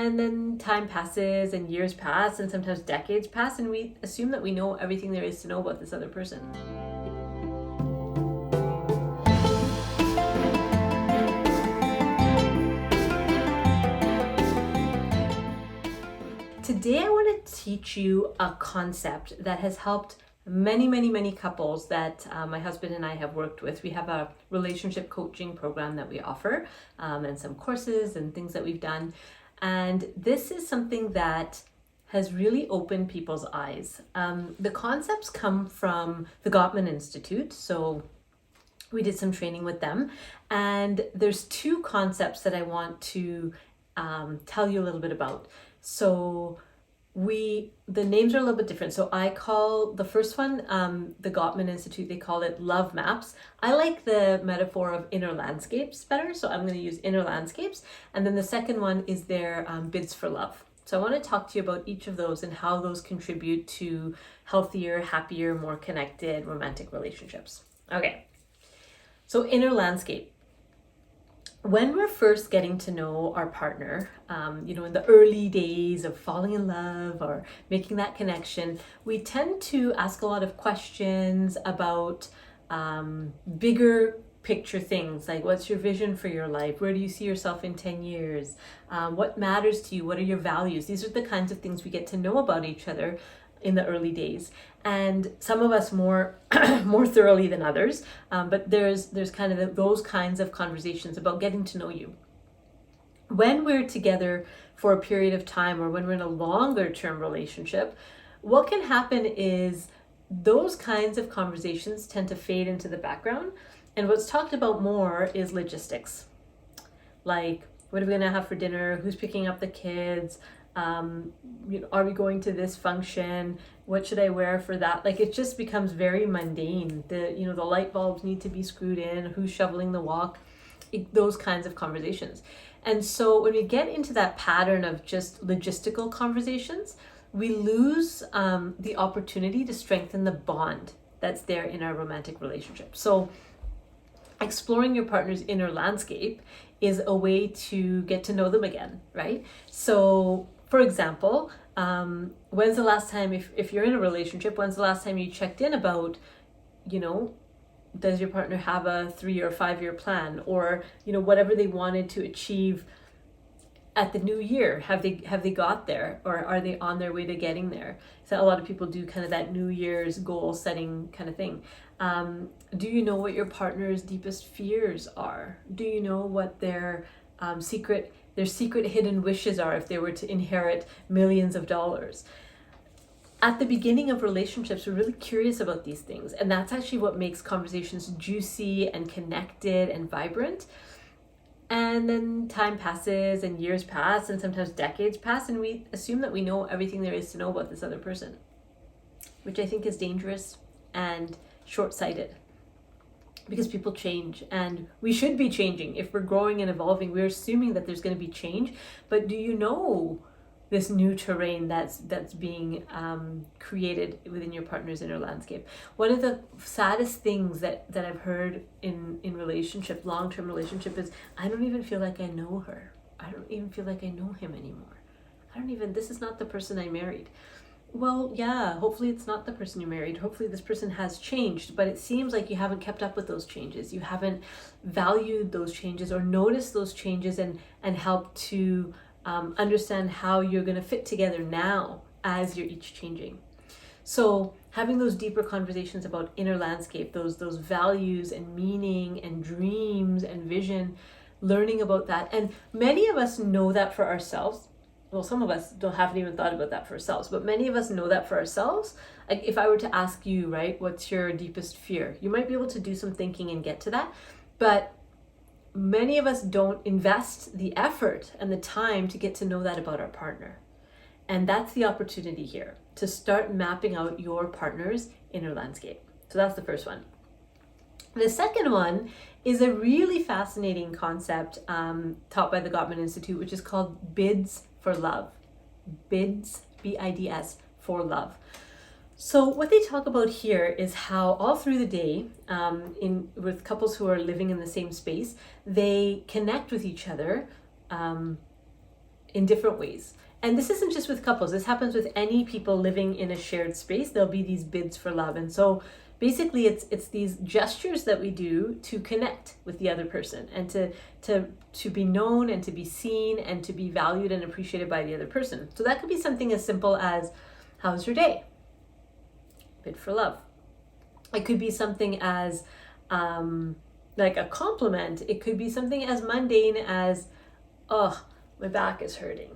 And then time passes and years pass and sometimes decades pass, and we assume that we know everything there is to know about this other person. Today I want to teach you a concept that has helped many couples that my husband and I have worked with. We have a relationship coaching program that we offer, and some courses and things that we've done. And this is something that has really opened people's eyes. The concepts come from the Gottman Institute. So we did some training with them. And there's two concepts that I want to tell you a little bit about. So the names are a little bit different. So I call the first one, the Gottman Institute, they call it love maps. I like the metaphor of inner landscapes better, so I'm going to use inner landscapes. And then the second one is their bids for love. So I want to talk to you about each of those and how those contribute to healthier, happier, more connected romantic relationships. Okay, so inner landscape. When we're first getting to know our partner, in the early days of falling in love or making that connection, we tend to ask a lot of questions about bigger picture things, like what's your vision for your life? Where do you see yourself in 10 years? What matters to you? What are your values? These are the kinds of things we get to know about each other in the early days, and some of us more more thoroughly than others, but there's kind of those kinds of conversations about getting to know you. When we're together for a period of time, or when we're in a longer term relationship, what can happen is those kinds of conversations tend to fade into the background, and what's talked about more is logistics, like what are we going to have for dinner, who's picking up the kids, are we going to this function? What should I wear for that? Like, it just becomes very mundane. The light bulbs need to be screwed in, who's shoveling the walk, those kinds of conversations. And so when we get into that pattern of just logistical conversations, we lose the opportunity to strengthen the bond that's there in our romantic relationship. So exploring your partner's inner landscape is a way to get to know them again, right? So for example, when's the last time, if you're in a relationship, when's the last time you checked in about, does your partner have a 3 or 5 year plan, or, whatever they wanted to achieve at the new year, have they got there, or are they on their way to getting there? So a lot of people do kind of that New Year's goal setting kind of thing. Do you know what your partner's deepest fears are? Do you know what their secret hidden wishes are if they were to inherit millions of dollars? At the beginning of relationships, we're really curious about these things, and that's actually what makes conversations juicy and connected and vibrant. And then time passes and years pass and sometimes decades pass, and we assume that we know everything there is to know about this other person, which I think is dangerous and short-sighted, because people change, and we should be changing. If we're growing and evolving, we're assuming that there's going to be change. But do you know this new terrain that's being created within your partner's inner landscape? One of the saddest things that I've heard in relationship, long-term relationship, is I don't even feel like I know her. I don't even feel like I know him anymore. This is not the person I married. Well, yeah, hopefully it's not the person you married. Hopefully this person has changed, but it seems like you haven't kept up with those changes. You haven't valued those changes or noticed those changes and helped to understand how you're going to fit together now as you're each changing. So having those deeper conversations about inner landscape, those values and meaning and dreams and vision, learning about that. And many of us know that for ourselves. Well, some of us haven't even thought about that for ourselves, but many of us know that for ourselves. Like, if I were to ask you, right, what's your deepest fear? You might be able to do some thinking and get to that, but many of us don't invest the effort and the time to get to know that about our partner. And that's the opportunity here, to start mapping out your partner's inner landscape. So that's the first one. The second one is a really fascinating concept taught by the Gottman Institute, which is called bids for love. Bids, B-I-D-S, for love. So what they talk about here is how all through the day, with couples who are living in the same space, they connect with each other in different ways. And this isn't just with couples, this happens with any people living in a shared space. There'll be these bids for love. And so basically it's these gestures that we do to connect with the other person and to be known and to be seen and to be valued and appreciated by the other person. So that could be something as simple as, how's your day? Bid for love. It could be something as like a compliment. It could be something as mundane as, oh, my back is hurting.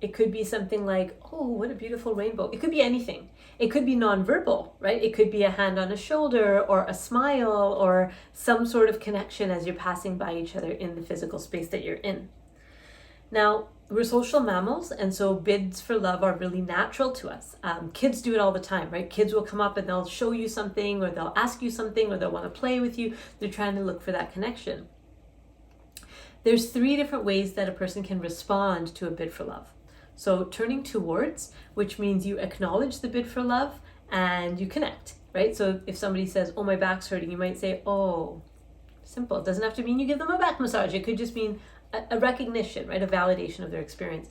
It could be something like, oh, what a beautiful rainbow. It could be anything. It could be nonverbal, right? It could be a hand on a shoulder or a smile or some sort of connection as you're passing by each other in the physical space that you're in. Now, we're social mammals, and so bids for love are really natural to us. Kids do it all the time, right? Kids will come up and they'll show you something, or they'll ask you something, or they'll want to play with you. They're trying to look for that connection. There's 3 different ways that a person can respond to a bid for love. So turning towards, which means you acknowledge the bid for love and you connect, right? So if somebody says, oh, my back's hurting, you might say, oh, simple. It doesn't have to mean you give them a back massage. It could just mean a recognition, right? A validation of their experience.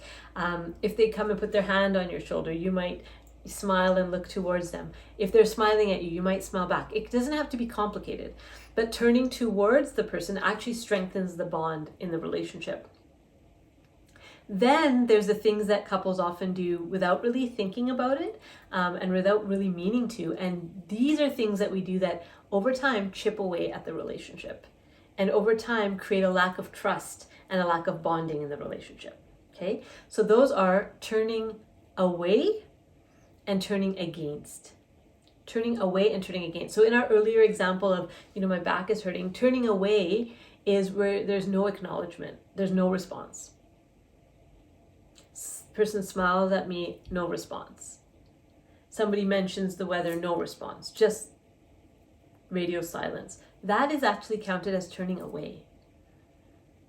If they come and put their hand on your shoulder, you might smile and look towards them. If they're smiling at you, you might smile back. It doesn't have to be complicated, but turning towards the person actually strengthens the bond in the relationship. Then there's the things that couples often do without really thinking about it and without really meaning to. And these are things that we do that over time chip away at the relationship and over time create a lack of trust and a lack of bonding in the relationship. Okay, so those are turning away and turning against. Turning away and turning against. So in our earlier example of, my back is hurting, turning away is where there's no acknowledgement, there's no response. Person smiles at me, no response. Somebody mentions the weather, no response, just radio silence. That is actually counted as turning away,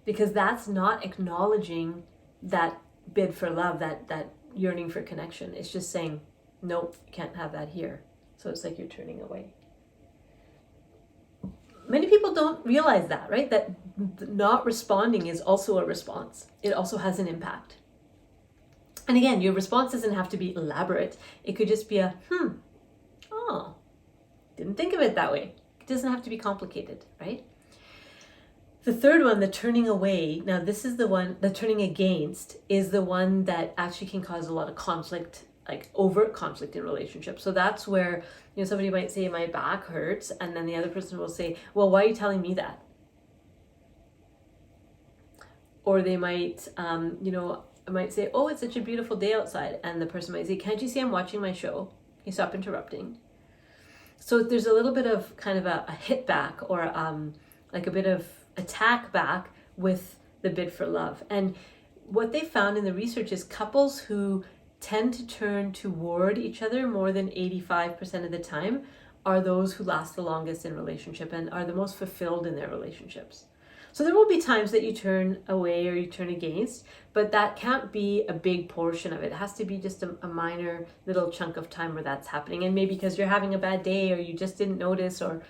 because that's not acknowledging that bid for love, that yearning for connection. It's just saying, nope, you can't have that here. So it's like you're turning away. Many people don't realize that, right? That not responding is also a response. It also has an impact. And again, your response doesn't have to be elaborate. It could just be a, oh, didn't think of it that way. It doesn't have to be complicated, right? The third one, the turning away, now this is the one, the turning against is the one that actually can cause a lot of conflict, like overt conflict in relationships. So that's where, somebody might say, my back hurts, and then the other person will say, well, why are you telling me that? Or they might, I might say, oh, it's such a beautiful day outside. And the person might say, can't you see I'm watching my show? Can you stop interrupting? So there's a little bit of kind of a hit back or like a bit of attack back with the bid for love. And what they found in the research is couples who tend to turn toward each other more than 85% of the time are those who last the longest in relationship and are the most fulfilled in their relationships. So there will be times that you turn away or you turn against, but that can't be a big portion of it. It has to be just a minor little chunk of time where that's happening. And maybe because you're having a bad day or you just didn't notice or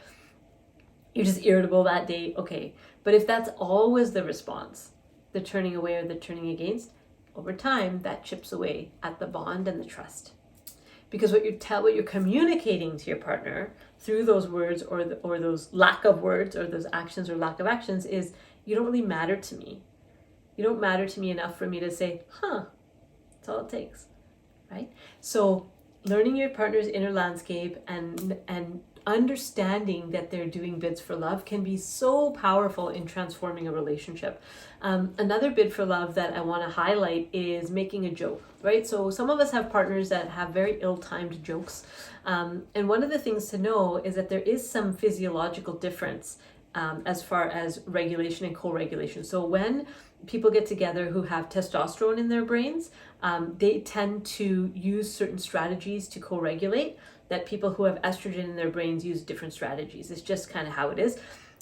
you're just irritable that day, okay. But if that's always the response, the turning away or the turning against, over time that chips away at the bond and the trust. Because what you're communicating to your partner through those words or those lack of words or those actions or lack of actions is, you don't really matter to me. You don't matter to me enough for me to say, that's all it takes, right? So learning your partner's inner landscape and understanding that they're doing bids for love can be so powerful in transforming a relationship. Another bid for love that I want to highlight is making a joke, right? So some of us have partners that have very ill-timed jokes. And one of the things to know is that there is some physiological difference as far as regulation and co-regulation. So when people get together who have testosterone in their brains, they tend to use certain strategies to co-regulate that people who have estrogen in their brains use different strategies. It's just kind of how it is.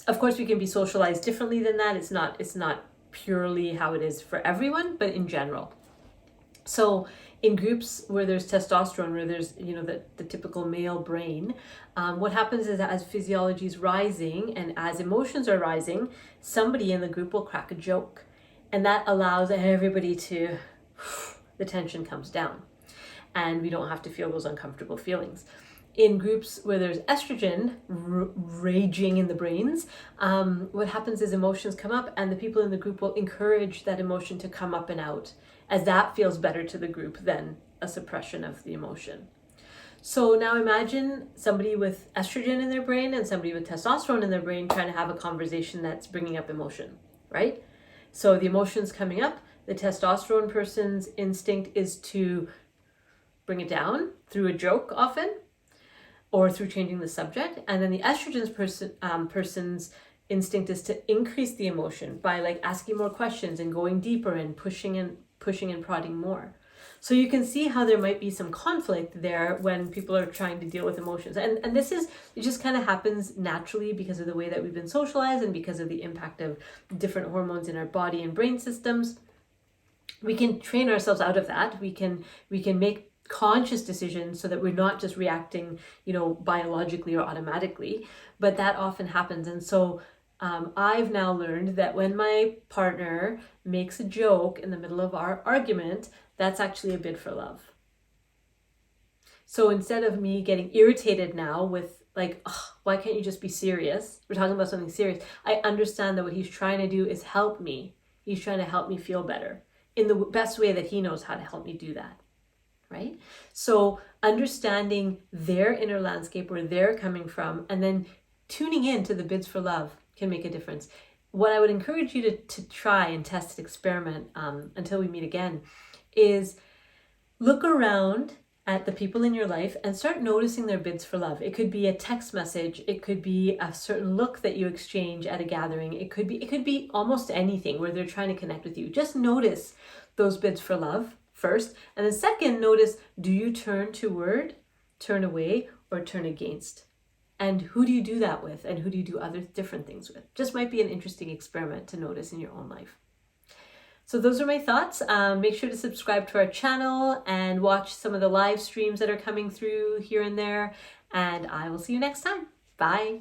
Of course, we can be socialized differently than that. It's not purely how it is for everyone, but in general. So in groups where there's testosterone, where there's, the typical male brain, what happens is that as physiology is rising and as emotions are rising, somebody in the group will crack a joke. And that allows everybody to, the tension comes down and we don't have to feel those uncomfortable feelings. In groups where there's estrogen raging in the brains, what happens is emotions come up and the people in the group will encourage that emotion to come up and out, as that feels better to the group than a suppression of the emotion. So now imagine somebody with estrogen in their brain and somebody with testosterone in their brain trying to have a conversation that's bringing up emotion, right? So the emotion's coming up, the testosterone person's instinct is to bring it down through a joke often, or through changing the subject. And then the estrogen person's instinct is to increase the emotion by like asking more questions and going deeper and pushing and prodding more. So you can see how there might be some conflict there when people are trying to deal with emotions. And it just kind of happens naturally because of the way that we've been socialized and because of the impact of different hormones in our body and brain systems. We can train ourselves out of that. We can make conscious decisions so that we're not just reacting, biologically or automatically, but that often happens. And so I've now learned that when my partner makes a joke in the middle of our argument, that's actually a bid for love. So instead of me getting irritated now with like, why can't you just be serious? We're talking about something serious. I understand that what he's trying to do is help me. He's trying to help me feel better in the best way that he knows how to help me do that. Right? So understanding their inner landscape, where they're coming from, and then tuning in to the bids for love can make a difference. What I would encourage you to try and test and experiment until we meet again is look around at the people in your life and start noticing their bids for love. It could be a text message. It could be a certain look that you exchange at a gathering. It could be almost anything where they're trying to connect with you. Just notice those bids for love first. And then second, notice, do you turn toward, turn away, or turn against? And who do you do that with? And who do you do other different things with? Just might be an interesting experiment to notice in your own life. So those are my thoughts. Make sure to subscribe to our channel and watch some of the live streams that are coming through here and there. And I will see you next time. Bye.